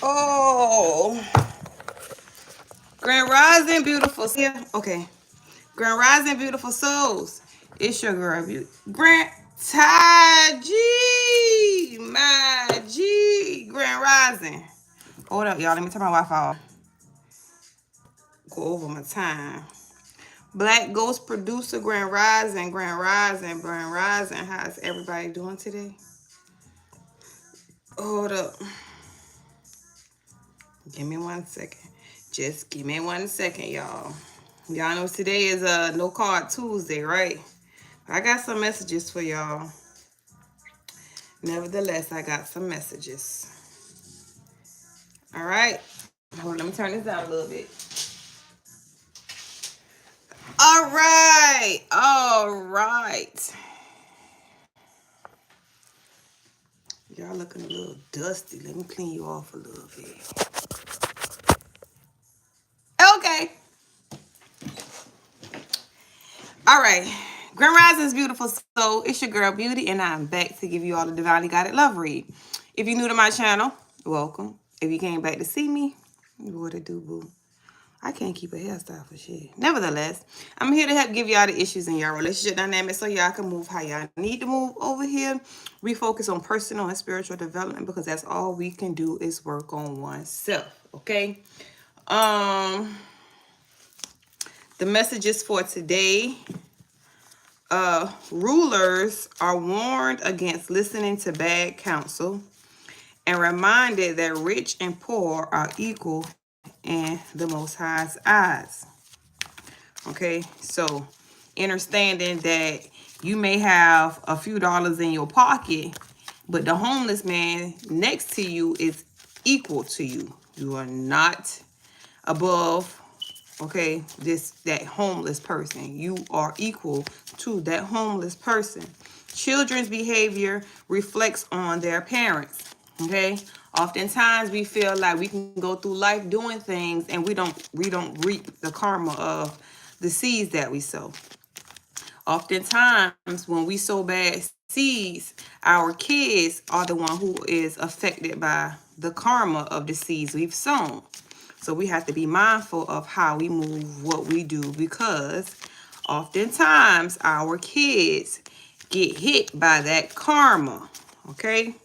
Oh, Grand Rising, beautiful. Yeah, okay. Grand Rising, beautiful souls. It's your girl, Grant Taji, my G. Grand Rising. Hold up, y'all. Let me turn my Wi-Fi off. Go over my time. Black Ghost Producer, Grand Rising, Grand Rising, Grand Rising. How's everybody doing today? Hold up. Give me 1 second. Just give me 1 second, y'all. Y'all know today is No Card Tuesday, right? I got some messages for y'all. Nevertheless, I got some messages. All right. Hold on, let me turn this down a little bit. All right. All right. Y'all looking a little dusty. Let me clean you off a little bit. Okay. All right. Grand Rising's beautiful soul. It's your girl Beauty, and I'm back to give you all the divinely guided love read. If you're new to my channel, welcome. If you came back to see me, what it do, boo? I can't keep a hairstyle for shit. Nevertheless, I'm here to help give y'all the issues in your relationship dynamics so y'all can move how y'all need to move over here. We focus on personal and spiritual development because that's all we can do is work on oneself. Okay. The messages for today. Rulers are warned against listening to bad counsel and reminded that rich and poor are equal in the Most High's eyes. Okay, so understanding that you may have a few dollars in your pocket, but the homeless man next to you is equal to you. You are not above, okay, that homeless person. You are equal to that homeless person. Children's behavior reflects on their parents. Okay, oftentimes we feel like we can go through life doing things and we don't reap the karma of the seeds that we sow. Oftentimes when we sow bad seeds, our kids are the one who is affected by the karma of the seeds we've sown. So we have to be mindful of how we move, what we do, because oftentimes our kids get hit by that karma. Okay.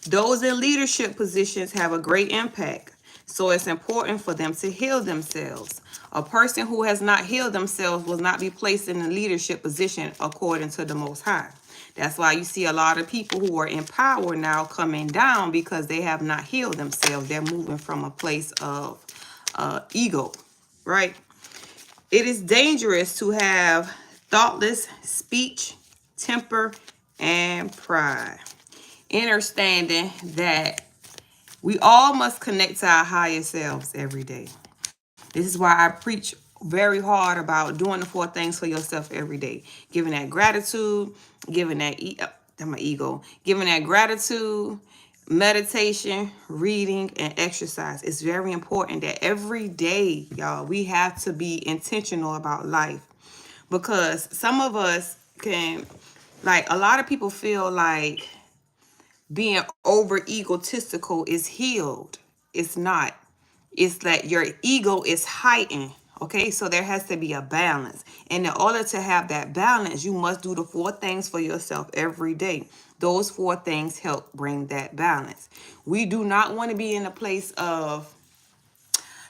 Those in leadership positions have a great impact, so it's important for them to heal themselves. A person who has not healed themselves will not be placed in a leadership position according to the Most High. That's why you see a lot of people who are in power now coming down because they have not healed themselves. They're moving from a place of ego, right? It is dangerous to have thoughtless speech, temper, and pride. Understanding that we all must connect to our higher selves every day. This is why I preach very hard about doing the 4 things for yourself every day. Giving that gratitude, giving that my ego. Giving that gratitude, meditation, reading, and exercise. It's very important that every day, y'all, we have to be intentional about life, because some of us can, like, a lot of people feel like being over egotistical is healed. It's not. It's that your ego is heightened. Okay, so there has to be a balance. And in order to have that balance, you must do the 4 things for yourself every day. Those 4 things help bring that balance. We do not want to be in a place of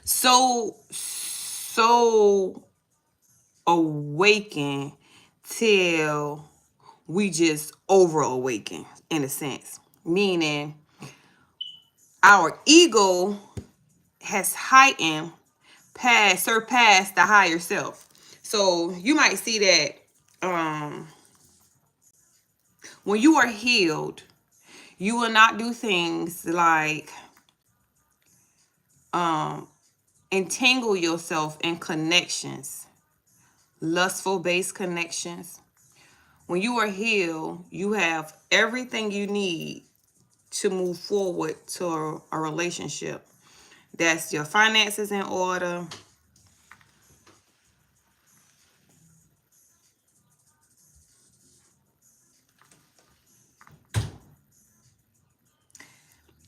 so awakened till we just over awaken, in a sense. Meaning our ego has heightened past, surpassed the higher self. So you might see that when you are healed, you will not do things like entangle yourself in connections, lustful based connections. When you are healed, you have everything you need to move forward to a relationship. That's your finances in order.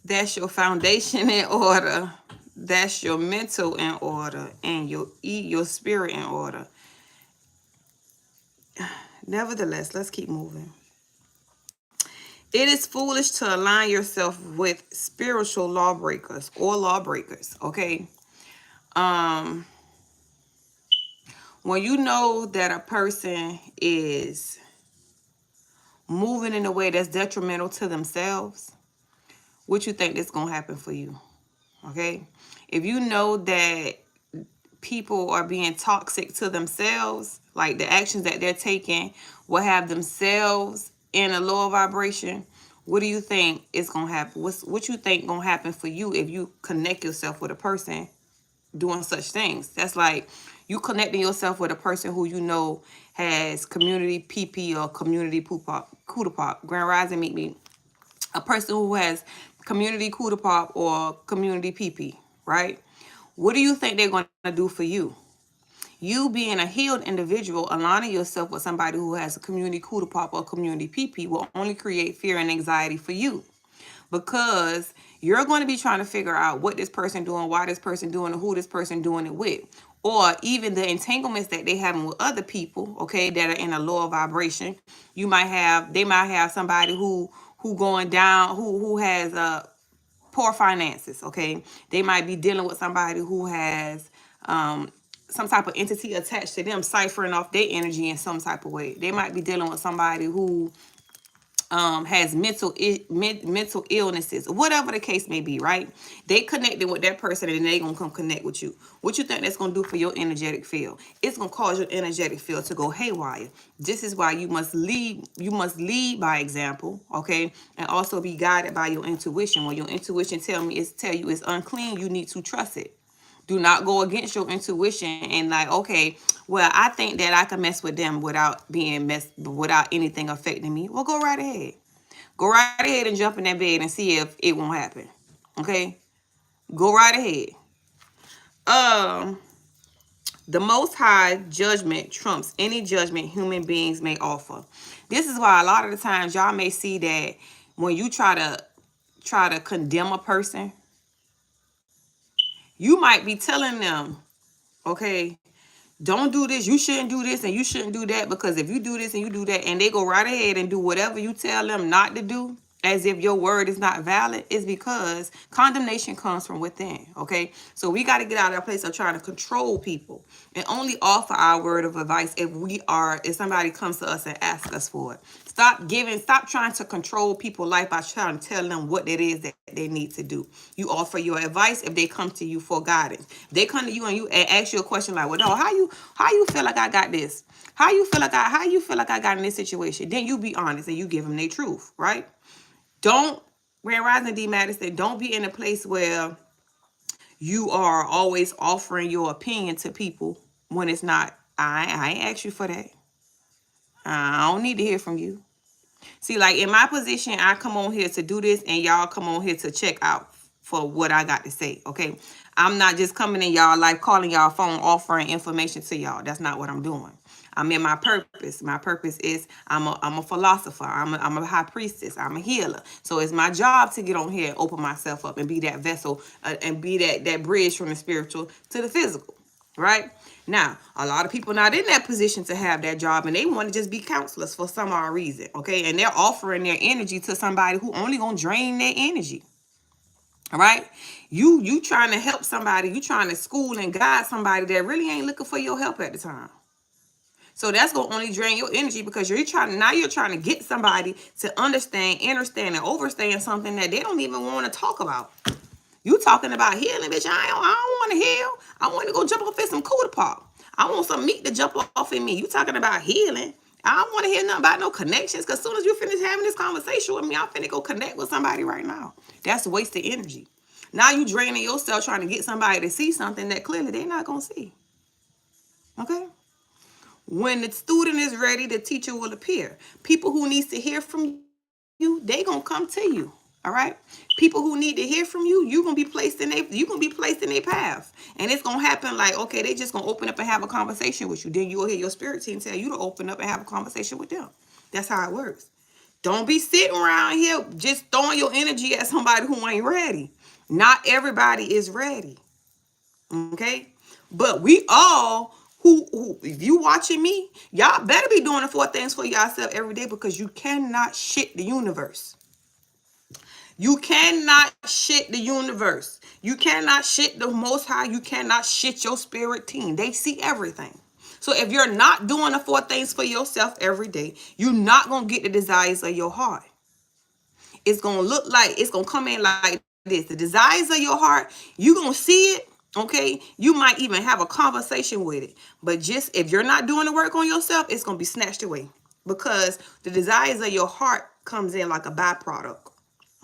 That's your foundation in order. That's your mental in order, and your spirit in order. Nevertheless, let's keep moving. It is foolish to align yourself with spiritual lawbreakers or lawbreakers. Okay. Um, when you know that a person is moving in a way that's detrimental to themselves, what you think that's gonna happen for you? Okay. If you know that people are being toxic to themselves, like the actions that they're taking will have themselves in a lower vibration, what do you think is gonna happen? What you think gonna happen for you if you connect yourself with a person doing such things? That's like you connecting yourself with a person who you know has community PP or community poop pop, cooter pop, Grand Rising Meet Me, a person who has community cooter pop or community PP, right? What do you think they're going to do for you? You being a healed individual, aligning yourself with somebody who has a community cooter pop or community PP will only create fear and anxiety for you, because you're going to be trying to figure out what this person doing, why this person doing it, who this person doing it with, or even the entanglements that they having with other people, okay, that are in a lower vibration. They might have somebody who going down, who has poor finances, okay? They might be dealing with somebody who has some type of entity attached to them, ciphering off their energy in some type of way. They might be dealing with somebody who has mental illnesses, whatever the case may be, right? They connected with that person and they gonna come connect with you. What you think that's gonna do for your energetic field? It's gonna cause your energetic field to go haywire. This is why you must lead. You must lead by example, okay, and also be guided by your intuition. When your intuition tell you it's unclean, you need to trust it. Do not go against your intuition and like, okay, well, I think that I can mess with them without anything affecting me. Well, go right ahead. Go right ahead and jump in that bed and see if it won't happen. Okay? Go right ahead. Um, the most high judgment trumps any judgment human beings may offer. This is why a lot of the times y'all may see that when you try to condemn a person, you might be telling them, okay, don't do this, you shouldn't do this, and you shouldn't do that, because if you do this and you do that, and they go right ahead and do whatever you tell them not to do, as if your word is not valid, is because condemnation comes from within. Okay, so we got to get out of that place of trying to control people and only offer our word of advice if somebody comes to us and asks us for it. Stop trying to control people's life by trying to tell them what it is that they need to do. You offer your advice if they come to you for guidance. They come to you and you ask you a question like, well, no, how you feel like I got this? How you feel like I got in this situation? Then you be honest and you give them their truth, right? Don't, Grand Rising D Madison, don't be in a place where you are always offering your opinion to people when it's not. I ain't asked you for that. I don't need to hear from you. See, like in my position, I come on here to do this and y'all come on here to check out for what I got to say, okay? I'm not just coming in y'all life, calling y'all phone, offering information to y'all. That's not what I'm doing. I'm in my purpose. My purpose is I'm a philosopher. I'm a high priestess. I'm a healer. So it's my job to get on here and open myself up and be that vessel and be that bridge from the spiritual to the physical, right? Now, a lot of people not in that position to have that job and they want to just be counselors for some odd reason, okay? And they're offering their energy to somebody who only gonna drain their energy. All right, you trying to help somebody, you trying to school and guide somebody that really ain't looking for your help at the time. So that's gonna only drain your energy because you're trying to get somebody to understand, and overstand something that they don't even want to talk about. You talking about healing, bitch? I don't want to heal. I want to go jump off in some cooler pop. I want some meat to jump off in me. You talking about healing? I don't want to hear nothing about no connections. Because as soon as you finish having this conversation with me, I'm finna go connect with somebody right now. That's wasted energy. Now you draining yourself trying to get somebody to see something that clearly they're not gonna see. Okay? When the student is ready, the teacher will appear. People who needs to hear from you, they gonna come to you. All right. People who need to hear from you, you're gonna be placed in their path. And it's gonna happen like, okay, they just gonna open up and have a conversation with you. Then you'll hear your spirit team tell you to open up and have a conversation with them. That's how it works. Don't be sitting around here just throwing your energy at somebody who ain't ready. Not everybody is ready. Okay? But we all who if you watching me, y'all better be doing the 4 things for yourself every day because you cannot shit the universe. You cannot shit the universe. You cannot shit the Most High. You cannot shit your spirit team. They see everything. So if you're not doing the 4 things for yourself every day, you're not going to get the desires of your heart. It's going to look like, it's going to come in like this. The desires of your heart, you're going to see it. Okay, you might even have a conversation with it. But just if you're not doing the work on yourself, it's going to be snatched away. Because the desires of your heart comes in like a byproduct.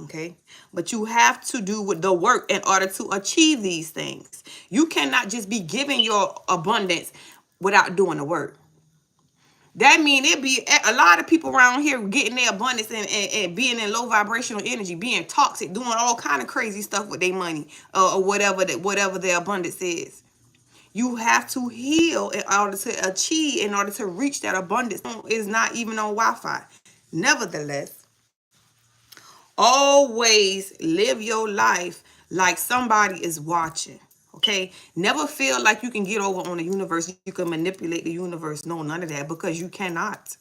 Okay, but you have to do with the work in order to achieve these things. You cannot just be giving your abundance without doing the work. That means it be a lot of people around here getting their abundance and being in low vibrational energy, being toxic, doing all kind of crazy stuff with their money or whatever their abundance is. You have to heal in order to achieve, in order to reach that abundance. It's not even on Wi-Fi. Nevertheless, always live your life like somebody is watching. Okay? Never feel like you can get over on the universe. You can manipulate the universe. No, none of that, because you cannot.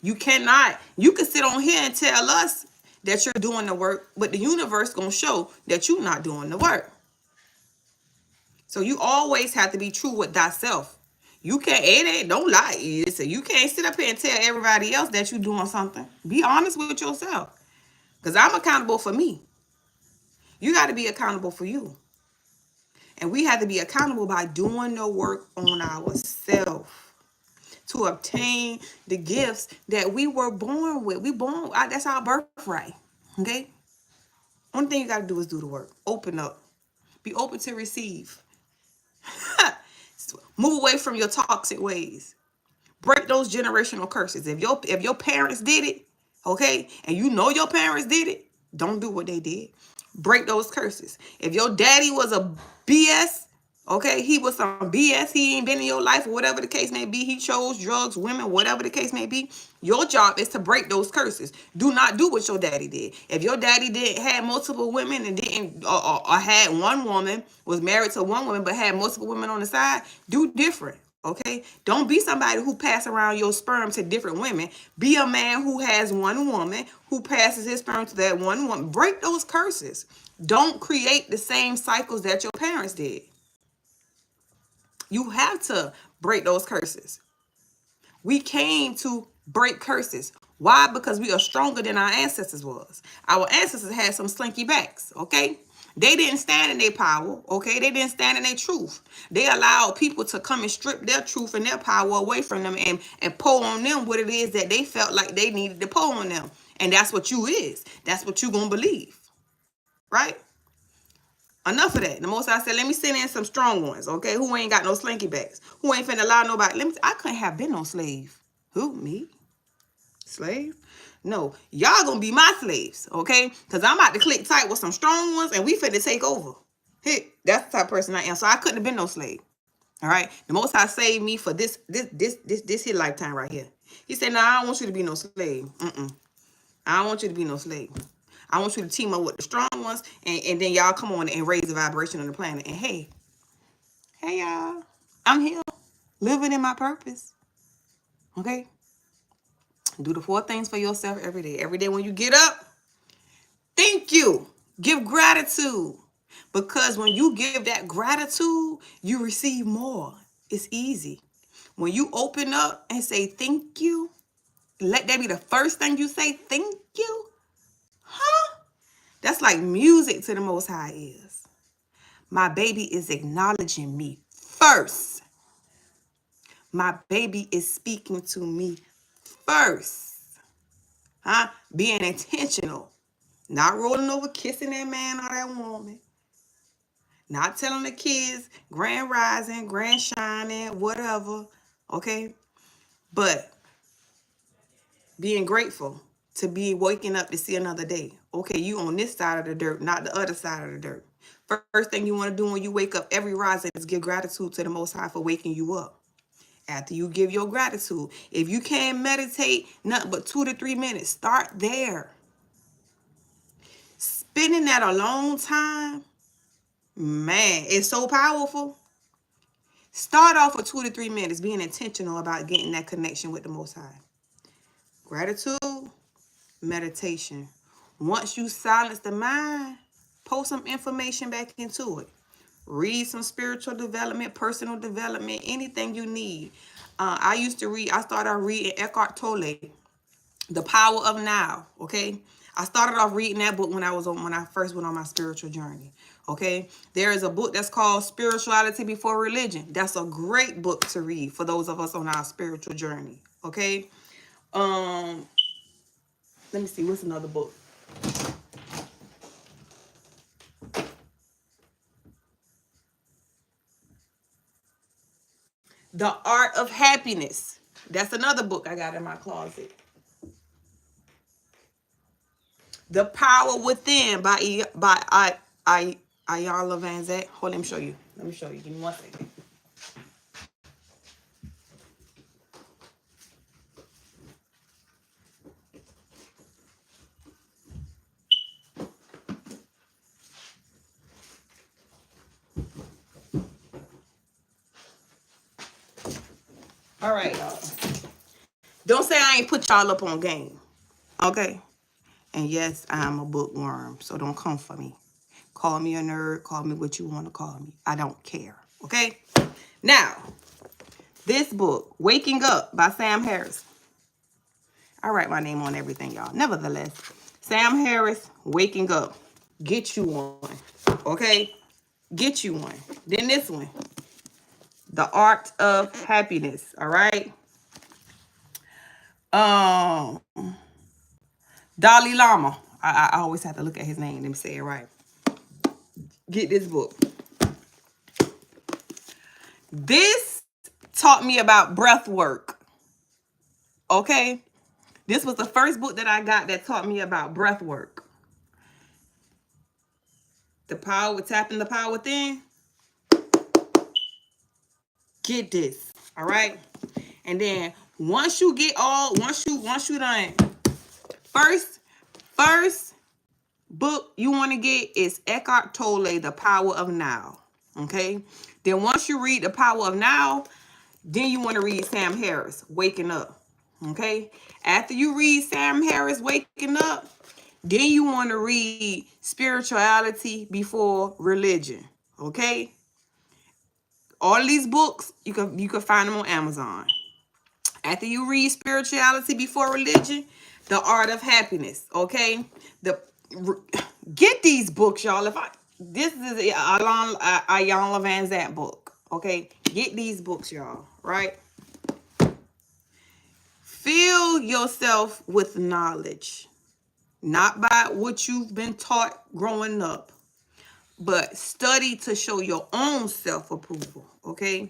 You cannot. You can sit on here and tell us that you're doing the work, but the universe gonna show that you're not doing the work. So you always have to be true with thyself. You can't, don't lie. You can't sit up here and tell everybody else that you're doing something. Be honest with yourself. Because I'm accountable for me. You got to be accountable for you. And we have to be accountable by doing the work on ourselves to obtain the gifts that we were born with. That's our birthright. Okay? Only thing you got to do is do the work. Open up. Be open to receive. Move away from your toxic ways. Break those generational curses. If your parents did it, okay, and you know your parents did it, don't do what they did. Break those curses. If your daddy was a BS, okay, he was some BS, he ain't been in your life, or whatever the case may be, he chose drugs, women, whatever the case may be, your job is to break those curses. Do not do what your daddy did. If your daddy had multiple women and didn't, or had one woman, was married to one woman, but had multiple women on the side, do different. Okay, don't be somebody who pass around your sperm to different women. Be a man who has one woman, who passes his sperm to that one woman. Break those curses. Don't create the same cycles that your parents did. You have to break those curses. We came to break curses. Why? Because we are stronger than our ancestors was. Our ancestors had some slinky backs, okay? They didn't stand in their power, okay? They didn't stand in their truth. They allowed people to come and strip their truth and their power away from them and pull on them what it is that they felt like they needed to pull on them. And that's what you is. That's what you gonna believe, right? Enough of that. The Most High said, let me send in some strong ones, okay? Who ain't got no slinky backs. Who ain't finna allow nobody. I couldn't have been no slave. Who? Me? Slave? No, y'all gonna be my slaves, okay? Because I'm about to click tight with some strong ones and we finna take over. Hey, that's the type of person I am. So I couldn't have been no slave. All right. The Most High saved me for this here lifetime right here. He said, "No, I don't want you to be no slave. I don't want you to be no slave. I want you to team up with the strong ones, and then y'all come on and raise the vibration on the planet. And hey y'all, I'm here, living in my purpose. Okay. Do the 4 things for yourself every day. Every day when you get up, thank you. Give gratitude. Because when you give that gratitude, you receive more. It's easy. When you open up and say thank you, let that be the first thing you say, thank you. Huh? That's like music to the Most High is. My baby is acknowledging me first. My baby is speaking to me first. Huh? Being intentional. Not rolling over, kissing that man or that woman. Not telling the kids grand rising, grand shining, whatever. Okay? But being grateful to be waking up to see another day. Okay, you on this side of the dirt, not the other side of the dirt. First thing you want to do when you wake up every rising is give gratitude to the Most High for waking you up. After you give your gratitude, if you can't meditate nothing but 2 to 3 minutes, start there. Spending that alone time, man, it's so powerful. Start off with 2 to 3 minutes, being intentional about getting that connection with the Most High. Gratitude, meditation. Once you silence the mind, post some information back into it. Read some spiritual development, personal development, anything you need. I started reading Eckhart Tolle, The Power of Now, okay? I started off reading that book when I first went on my spiritual journey, okay? There is a book that's called Spirituality Before Religion. That's a great book to read for those of us on our spiritual journey, okay? Let me see, what's another book? The Art of Happiness. That's another book I got in my closet. The Power Within by Iyanla Vanzant. Hold on, let me show you. Give me 1 second. All right, y'all. Don't say I ain't put y'all up on game. Okay? And yes, I'm a bookworm, so don't come for me. Call me a nerd. Call me what you want to call me. I don't care. Okay? Now, this book, Waking Up by Sam Harris. I write my name on everything, y'all. Nevertheless, Sam Harris, Waking Up. Get you one. Okay? Get you one. Then this one. The Art of Happiness. All right? Dalai Lama. I always have to look at his name. Let me say it right. Get this book. This taught me about breath work. Okay? This was the first book that I got that taught me about breath work. Tapping the power within. Get this. All right? And then once you done, first book you want to get is Eckhart Tolle, The Power of Now. Okay? Then once you read The Power of Now, then you want to read Sam Harris, Waking Up. Okay? After you read Sam Harris, Waking Up, then you want to read Spirituality Before Religion. Okay? All of these books, you can find them on Amazon. After you read Spirituality Before Religion, The Art of Happiness. Okay? Get these books, y'all. This is Iyanla Vanzant book. Okay? Get these books, y'all. Right? Fill yourself with knowledge. Not by what you've been taught growing up, but study to show your own self-approval, okay?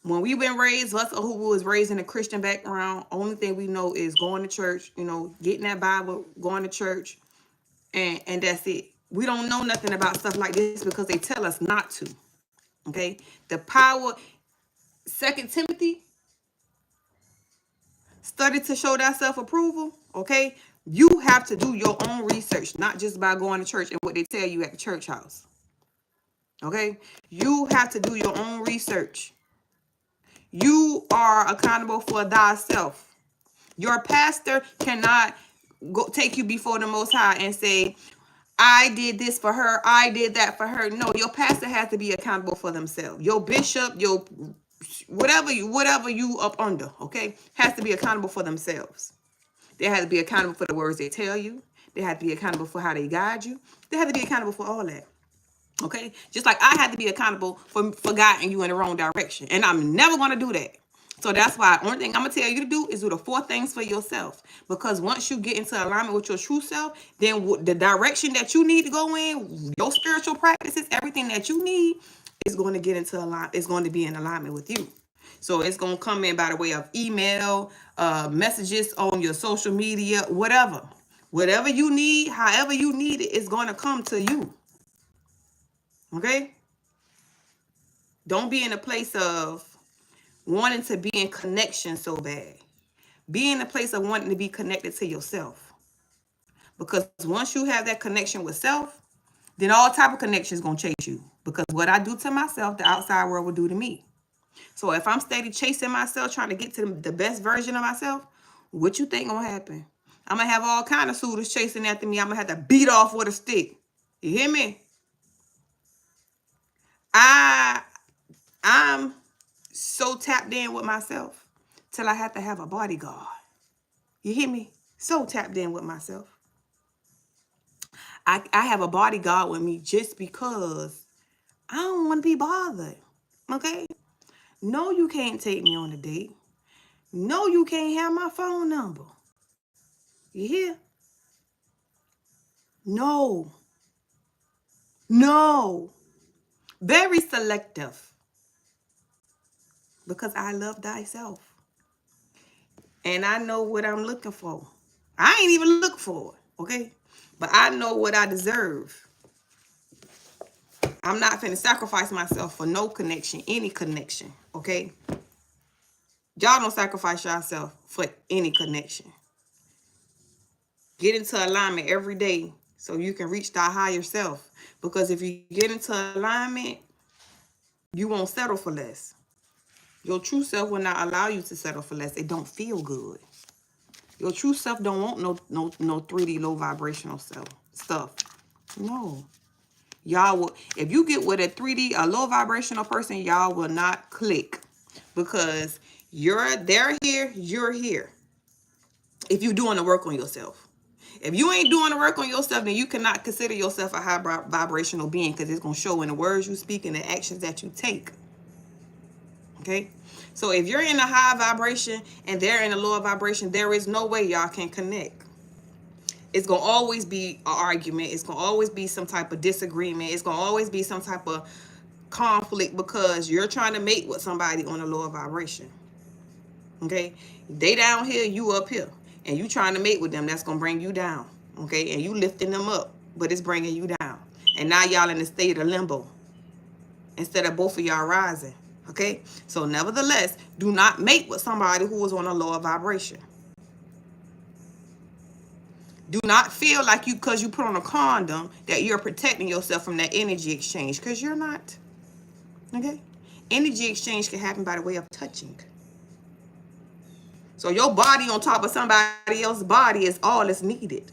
When we've been raised, us who was raised in a Christian background, only thing we know is going to church, you know, getting that Bible, going to church, and that's it. We don't know nothing about stuff like this because they tell us not to. Okay? The power, 2 Timothy, study to show thyself approval. Okay? You have to do your own research, not just by going to church and what they tell you at the church house. Okay? You have to do your own research. You are accountable for thyself. Your pastor cannot go take you before the Most High and say, I did this for her, I did that for her. No, your pastor has to be accountable for themselves. Your bishop, your whatever you up under, okay, has to be accountable for themselves. They have to be accountable for the words they tell you. They have to be accountable for how they guide you. They have to be accountable for all that. Okay? Just like I had to be accountable for guiding you in the wrong direction. And I'm never going to do that. So that's why the only thing I'm going to tell you to do is do the 4 things for yourself. Because once you get into alignment with your true self, then the direction that you need to go in, your spiritual practices, everything that you need is going to get into alignment. It's going to be in alignment with you. So it's going to come in by the way of email, messages on your social media, whatever. Whatever you need, however you need it, it's going to come to you. Okay? Don't be in a place of wanting to be in connection so bad. Be in a place of wanting to be connected to yourself. Because once you have that connection with self, then all type of connections going to chase you. Because what I do to myself, the outside world will do to me. So if I'm steady chasing myself, trying to get to the best version of myself, what you think going to happen? I'm going to have all kind of suitors chasing after me. I'm going to have to beat off with a stick. You hear me? I'm so tapped in with myself till I have to have a bodyguard. You hear me? So tapped in with myself. I have a bodyguard with me just because I don't want to be bothered. Okay? No, you can't take me on a date. No, you can't have my phone number. You hear? No. No. Very selective. Because I love thyself. And I know what I'm looking for. I ain't even looking for it, okay? But I know what I deserve. I'm not finna sacrifice myself for no connection, any connection, okay? Y'all don't sacrifice yourself for any connection. Get into alignment every day so you can reach that higher self. Because if you get into alignment, you won't settle for less. Your true self will not allow you to settle for less. It don't feel good. Your true self don't want no 3D low vibrational stuff. No. Y'all will, if you get with a 3D, a low vibrational person, y'all will not click. Because they're here, you're here. If you're doing the work on yourself. If you ain't doing the work on yourself, then you cannot consider yourself a high vibrational being, because it's going to show in the words you speak and the actions that you take. Okay? So if you're in a high vibration and they're in a lower vibration, there is no way y'all can connect. It's going to always be an argument. It's going to always be some type of disagreement. It's going to always be some type of conflict because you're trying to mate with somebody on a lower vibration. Okay? They down here, you up here. And you trying to mate with them, that's going to bring you down. Okay? And you lifting them up, but it's bringing you down. And now y'all in a state of limbo instead of both of y'all rising. Okay? So nevertheless, do not mate with somebody who is on a lower vibration. Do not feel like because you put on a condom that you're protecting yourself from that energy exchange, because you're not. Okay? Energy exchange can happen by the way of touching. So your body on top of somebody else's body is all that's needed.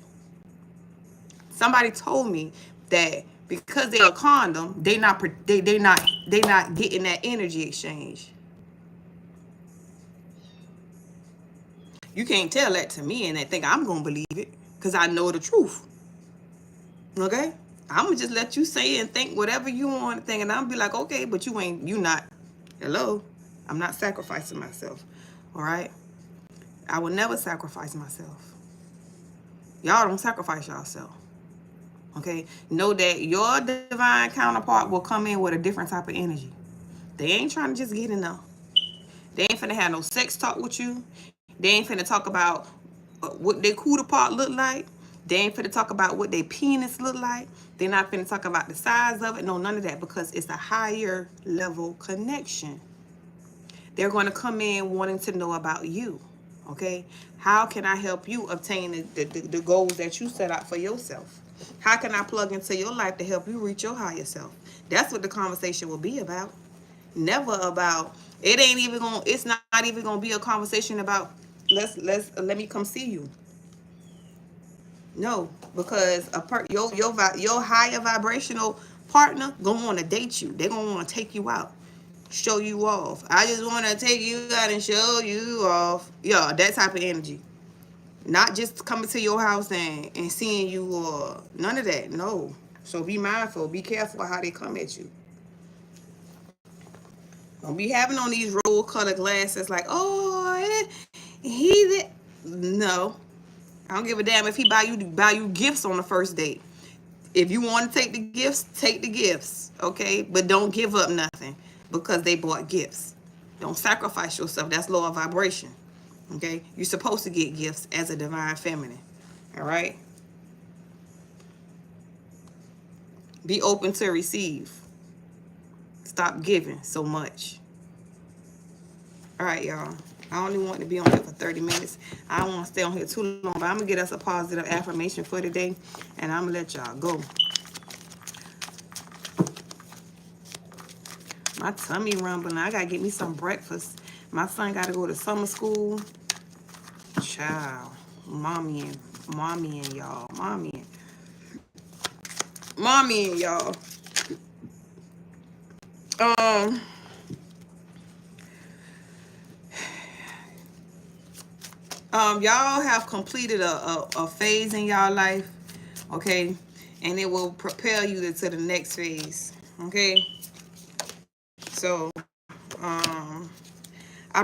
Somebody told me that because they're a condom, they not getting that energy exchange. You can't tell that to me and think I'm gonna believe it, because I know the truth. Okay? I'm gonna just let you say and think whatever you want to think, and I'll be like, okay, but you not. Hello? I'm not sacrificing myself. All right? I will never sacrifice myself. Y'all don't sacrifice yourself. Okay? Know that your divine counterpart will come in with a different type of energy. They ain't trying to just get enough. They ain't finna have no sex talk with you. They ain't finna talk about what their cooter part look like. They ain't finna talk about what their penis look like. They're not finna talk about the size of it. No, none of that, because it's a higher level connection. They're going to come in wanting to know about you. Okay? How can I help you obtain the goals that you set out for yourself? How can I plug into your life to help you reach your higher self? That's what the conversation will be about. Never about, it ain't even going, it's not even going to be a conversation about let me come see you. No, because your higher vibrational partner gonna want to date you. They're gonna want to take you out, show you off. I just want to take you out and show you off. Yeah, that type of energy. Not just coming to your house and seeing you or none of that. No. So be mindful. Be careful how they come at you. Don't be having on these rose colored glasses like, oh, he did. No. I don't give a damn if he buy you gifts on the first date. If you want to take the gifts, take the gifts, okay? But don't give up nothing because they bought gifts. Don't sacrifice yourself. That's lower vibration, okay? You're supposed to get gifts as a divine feminine, all right? Be open to receive. Stop giving so much. All right, y'all. I only want to be on here for 30 minutes. I don't want to stay on here too long, but I'm going to get us a positive affirmation for today, and I'm going to let y'all go. My tummy rumbling. I got to get me some breakfast. My son got to go to summer school. Child. Mommy and y'all. Mommy and y'all. Y'all have completed a phase in y'all life, okay? And it will propel you to the next phase, okay? So, I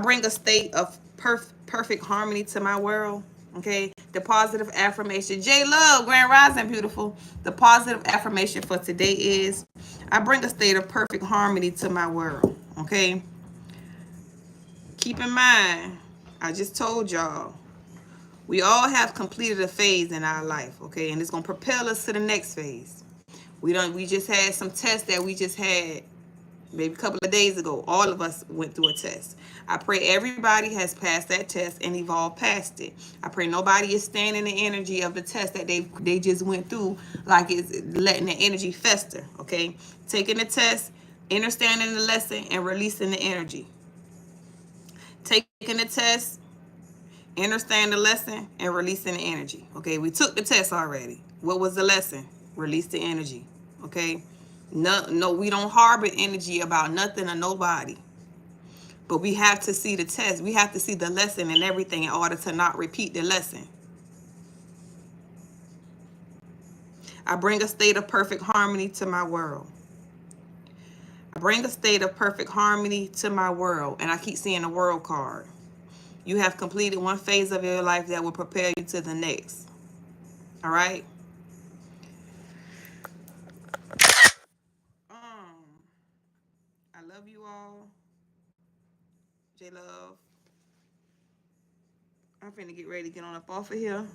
bring a state of perfect harmony to my world, okay? The positive affirmation. J Love, Grand Rising, beautiful. The positive affirmation for today is, I bring a state of perfect harmony to my world, okay? Keep in mind, I just told y'all, we all have completed a phase in our life, okay? And it's going to propel us to the next phase. We just had some tests that we just had maybe a couple of days ago. All of us went through a test. I pray everybody has passed that test and evolved past it. I pray nobody is standing in the energy of the test that they just went through, like it's letting the energy fester, okay? Taking the test, understanding the lesson, and releasing the energy. Taking the test, understand the lesson, and releasing the energy. Okay, we took the test already. What was the lesson? Release the energy. Okay, no, we don't harbor energy about nothing or nobody. But we have to see the test. We have to see the lesson and everything in order to not repeat the lesson. I bring a state of perfect harmony to my world. I bring a state of perfect harmony to my world. And I keep seeing the world card. You have completed one phase of your life that will prepare you to the next. All right? I love you all. J Love. I'm finna get ready to get on up off of here.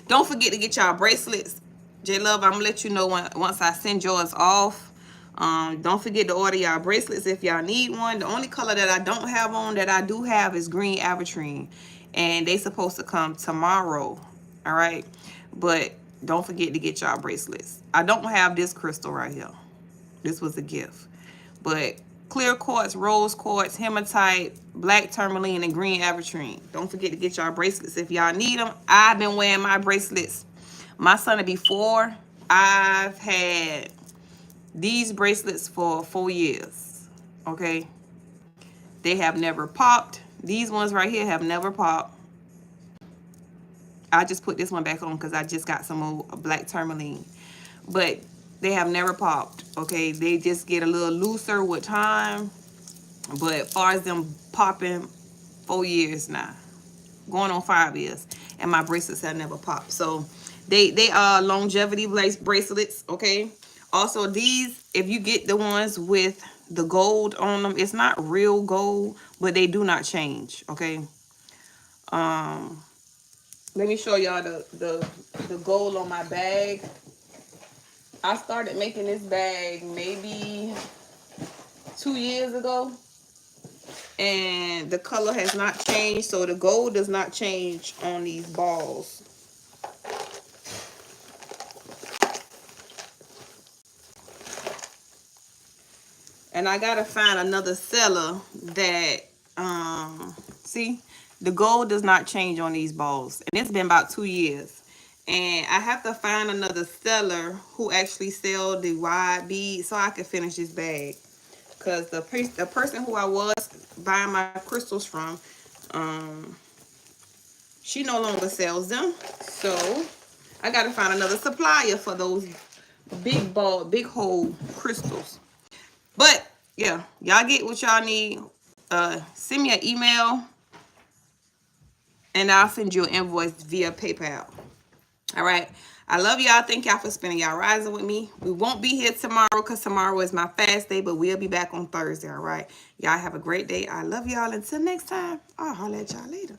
Don't forget to get y'all bracelets. J Love, I'm gonna let you know once I send yours off. Don't forget to order y'all bracelets if y'all need one. The only color that I don't have on that I do have is green aventurine. And they supposed to come tomorrow. All right. But don't forget to get y'all bracelets. I don't have this crystal right here. This was a gift. But clear quartz, rose quartz, hematite, black tourmaline, and green aventurine. Don't forget to get y'all bracelets if y'all need them. I've been wearing my bracelets. My son will be 4. I've had these bracelets for 4 years. Okay? They have never popped. These ones right here have never popped. I just put this one back on because I just got some old black tourmaline. But they have never popped, okay? They just get a little looser with time. But as far as them popping, 4 years now. Going on 5 years. And my bracelets have never popped. So they are longevity bracelets, okay? Also, these, if you get the ones with the gold on them. It's not real gold, but they do not change, okay? Let me show y'all the gold on my bag. I started making this bag maybe 2 years ago, and the color has not changed, so the gold does not change on these balls. And I gotta find another seller that see, the gold does not change on these balls, and it's been about 2 years. And I have to find another seller who actually sell the wide beads so I can finish this bag. Because the person who I was buying my crystals from, she no longer sells them. So I got to find another supplier for those big ball, big hole crystals. But yeah, y'all get what y'all need. Send me an email and I'll send you an invoice via PayPal. All right. I love y'all. Thank y'all for spending y'all rising with me. We won't be here tomorrow because tomorrow is my fast day, but we'll be back on Thursday. All right. Y'all have a great day. I love y'all. Until next time, I'll holler at y'all later.